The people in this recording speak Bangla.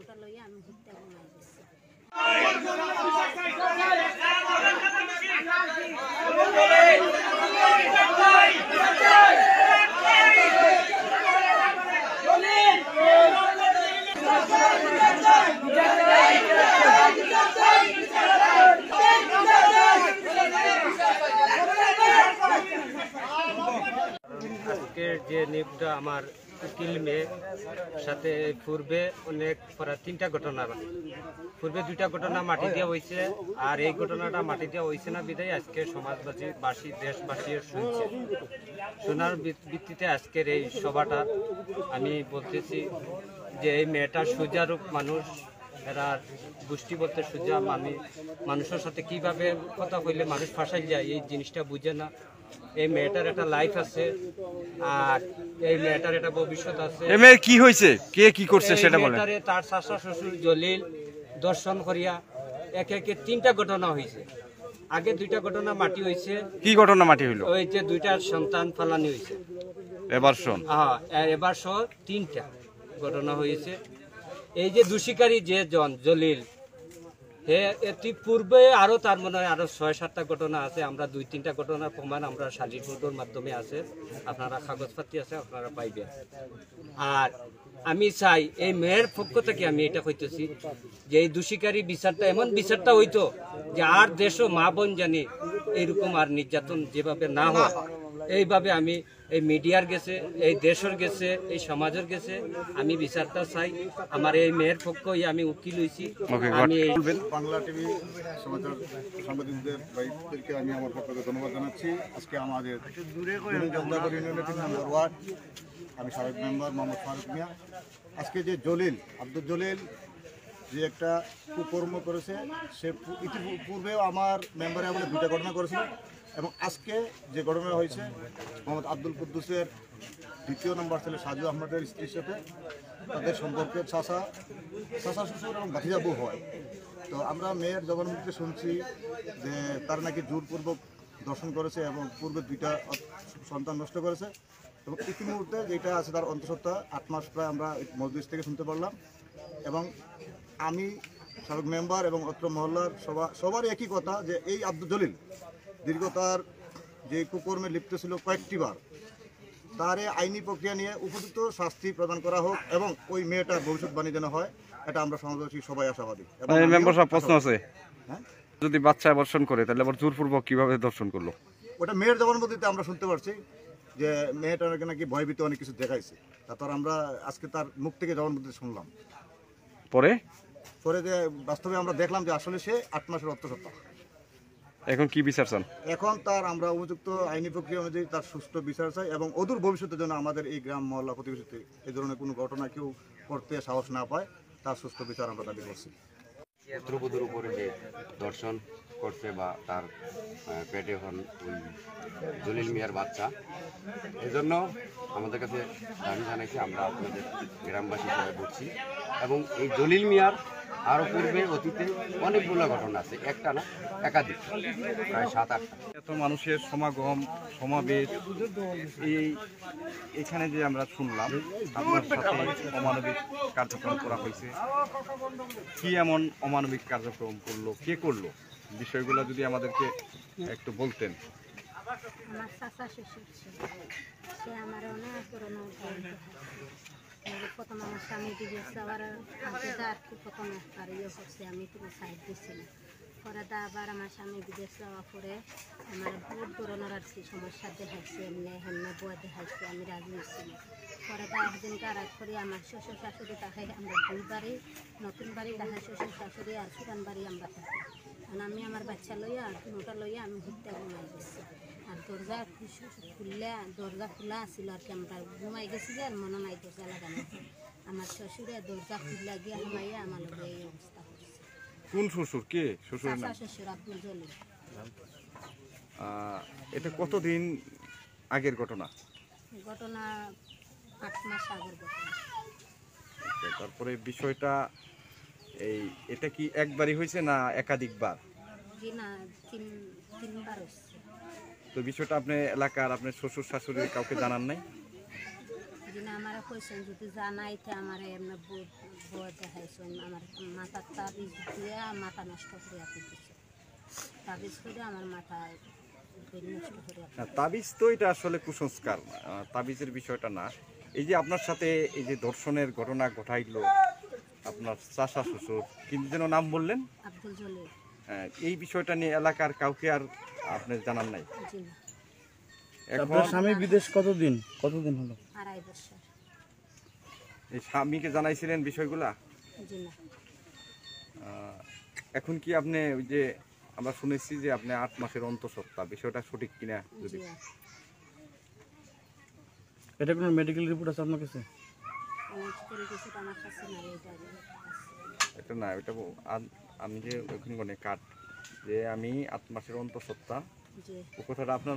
ওটা লইয়া আমি ঘুরতে ঘুমাই গেছি। আজকের যে নিউজটা আমার উকিল মেয়ের সাথে পূর্বে অনেক প্রায় 3টা ঘটনা, পূর্বে 2টা ঘটনা মাটি দেওয়া হয়েছে, আর এই ঘটনাটা মাটি দেওয়া হয়েছে না বিধায় আজকে সমাজবাসী দেশবাসী শুনছে। শোনার ভিত্তিতে আজকের এই সভাটা আমি বলতেছি যে এই মেয়েটা সুজারূপ মানুষ, এরা গোষ্ঠী বলতে সোজা মানুষের সাথে কিভাবে কথা কইলে মানুষ ফাঁসাই যায় এই জিনিসটা বুঝে না। এই মেয়েটার একটা লাইফ আছে, আর এই মেয়েটার একটা ভবিষ্যৎ আছে। এই মেয়ের কি হয়েছে, কে কি করছে সেটা বলেন। তার শাশা শ্বশুর জলিল দর্শন করিয়া একে 3টা ঘটনা হয়েছে। আগে 2টা ঘটনা মাটি হয়েছে। কি ঘটনা মাটি হইল? ওই যে 2টা সন্তান ফালানি হয়েছে। এবার শোন, এবার 3টা ঘটনা হয়েছে। এই যে দোষীকারী যে জলিল, এটি পূর্বে আরো তার মনে হয় আরো 6-7টা ঘটনা আছে। আমরা 2-3টা ঘটনার প্রমাণ আমরা সালিশ বোর্ডের মাধ্যমে আছে, আপনারা কাগজপাতি আছে, আপনারা পাইবেন। আর আমি চাই এই মেয়ের পক্ষ থেকে আমি এটা কইতেছি যে এই দোষীকারী বিচারটা এমন বিচারটা হইতো যে আর দেশও মা বোন জানি এইরকম আর নির্যাতন যেভাবে না হয়, এইভাবে আমি এই মিডিয়ার গেছে, এই দেশের গেছে, এই সমাজের গেছে আমি বিচারটা চাই। আমার এই মেয়ের পক্ষই আমি উকিল হয়েছি। আমি বাংলা টিভি সমাচার সাংবাদিকদের ভাইদেরকে আমি আমার পক্ষ থেকে ধন্যবাদ জানাচ্ছি। আজকে আমাদের জলদাগর ইউনিয়নের 3 নম্বর ওয়ার্ড, আমি সাবেক মেম্বার মোহাম্মদ ফারুক মিয়া, আজকে যে আব্দুল জলিল যে একটা কুকর্ম করেছে, সে ইতিপূর্বেও আমার মেম্বারে আমাদের 2টা ঘটনা করেছিল, এবং আজকে যে ঘটনা হয়েছে মোহাম্মদ আব্দুল কুদ্দুসের 2য় নম্বর ছেলে সাজু আহমদের স্ত্রীর সাথে তাদের সম্পর্কে চাচা শ্বশুর এবং ভাতিজা বউ হয়। তো আমরা মেয়ের জবানবন্দিতে শুনছি যে তার নাকি জোরপূর্বক দর্শন করেছে এবং পূর্বে 2টা সন্তান নষ্ট করেছে, এবং ইতিমধ্যে যেটা আছে তার অন্তঃসত্ত্বা 8 মাস প্রায় আমরা মজলিস থেকে শুনতে পারলাম। এবং আমি সাবেক মেম্বার এবং অত্র মহল্লার সবারই একই কথা যে এই আব্দুল জলিল দীর্ঘ তার যে কুকর্মে লিপ্ত ছিল কয়েকটি বার, তারে আইনি প্রক্রিয়া নিয়ে উপযুক্ত শাস্তি প্রদান করা হোক এবং ওই মেয়েটার ভবিষ্যৎবাণী যেন হয়, এটা আমরা সমাজবাসী সবাই আশাবাদী। মেম্বার সাহেব প্রশ্ন আছে, যদি বাচ্চা ধর্ষণ করে তাহলে আবার জোরপূর্বক কিভাবে ধর্ষণ করলো? ওটা মেয়ের জবানবন্দিতে আমরা শুনতে পারছি যে মেয়েটাকে নাকি ভয়ভীত অনেক কিছু দেখাইছে। তারপর আমরা আজকে তার মুখ থেকে জবানবন্দিতে শুনলাম, পরে যে বাস্তবে আমরা দেখলাম যে আসলে সে 8 মাসের অন্তঃসত্ত্বা। এখন কি বিচার চান? এখন তার আমরা উপযুক্ত আইনি প্রক্রিয়া অনুযায়ী তার সুষ্ঠু বিচার চাই, এবং অদূর ভবিষ্যতের জন্য আমাদের এই গ্রাম মহল্লা প্রতিবেশীতে এই ধরনের কোনো ঘটনা কেউ করতে সাহস না পায়, তার সুষ্ঠু বিচার আমরা দাবি করছি। পুত্রবধূর উপরে যে দর্শন করছে বা তার পেটে হন ওই জলিল মিয়ার বাচ্চা, এজন্য আমাদের কাছে দাবি জানাইছি, আমরা আপনাদের গ্রামবাসী সবাই বলছি। এবং এই জলিল মিয়ার আরও পূর্বে অতীতে অনেকগুলো ঘটনা আছে, একটা না একাধিক, প্রায় 7-8টা। এত মানুষের সমাগম সমাবেশ, এখানে যে আমরা শুনলাম আপনার সাথে অমানবিক কার্যক্রম করা হয়েছে, কি এমন অমানবিক কার্যক্রম করলো, কে করলো, বিষয়গুলো যদি আমাদেরকে একটু বলতেন। আমার চাচা শ্বশুর ছিল, সে আমার অনেক পুরনো প্রথম আমার স্বামী দিয়েছে, আবার আর কি প্রথম একবার করছে, আমি কোনো সাইড দিয়েছিলাম। পরে আবার আমার স্বামী বিদেশ যাওয়া পরে আমার বহুত ধরনের আর কি সমস্যা দেখাইছে, এমনি বয় দেখাইছে, আমি রাজি হয়েছিল। পরে একদিন রাত করে আমার শ্বশুর শাশুড়ি তাকে আমরা 2 বাড়ি নতুন বাড়ি দেখা, শ্বশুর শাশুড়ি আর পুরান বাড়ি আমরা থাকি। কারণ আমি আমার বাচ্চা লইয়া ওটা লইয়া আমি ঘুরতে ঘুমাই গেছি, আর দরজা খোলা আসছিল আর কি, আমরা ঘুমাই গেছি যে আর মনে নাই দরজা লাগানো। আমার শ্বশুরে দরজা খুললা গিয়ে ঘুমাইয়া আমার লোকের এই অবস্থা করছে। কোন শ্বশুর, কে শ্বশুর? শ্বশুর আব্দুল জলিল। এটা কতদিন আগের ঘটনা? 8 মাস আগের ঘটনা। তারপরে বিষয়টা এটা কি একবারই হয়েছে না একাধিকবার? জি না, 3বার হয়েছে। তো বিষয়টা আপনি এলাকার আপনার শ্বশুর শাশুড়ি কাউকে জানান নাই? যিনি আমার কইছেন যদি জানাইতে আমার এমনি বই দেখাইছেন আমার মাথার তাবিজ দিয়ে মাথা নষ্ট করে আপনি দিচ্ছে তাবিজ করে আমার মাথা নষ্ট করে না, তাবিজ তো এটা আসলে কুসংস্কার, তাবিজের বিষয়টা না। এই যে আপনার সাথে এই যে ধর্ষণের ঘটনা ঘটাইলো আপনার চাচা শ্বশুর, কিন্তু যেন নাম বললেন, আব্দুল জলিল। এই বিষয়টা নিয়ে এলাকার কাউকে আর আপনি জানান নাই? জি না, এখন আপনার স্বামী বিদেশ কতদিন হলো? 2.5 বছর। এই স্বামীকে জানাইছিলেন বিষয়গুলা? জি না, এখন কি আপনি ওই যে আমরা শুনেছি যে আপনি 8 মাসের অন্তঃসত্ত্বা, বিষয়টা সঠিক কিনা যদি? জি না। এটা কোনো মেডিকেল রিপোর্ট আছে আপনার কাছে? অনেক করে কিছু আমার কাছে নাই, এটা আছে। এটা না, ওইটা আমি যে ওইখানে কাট যে আমি 8 মাসের অন্তঃসত্ত্বা, জি। ও কথাটা আপনার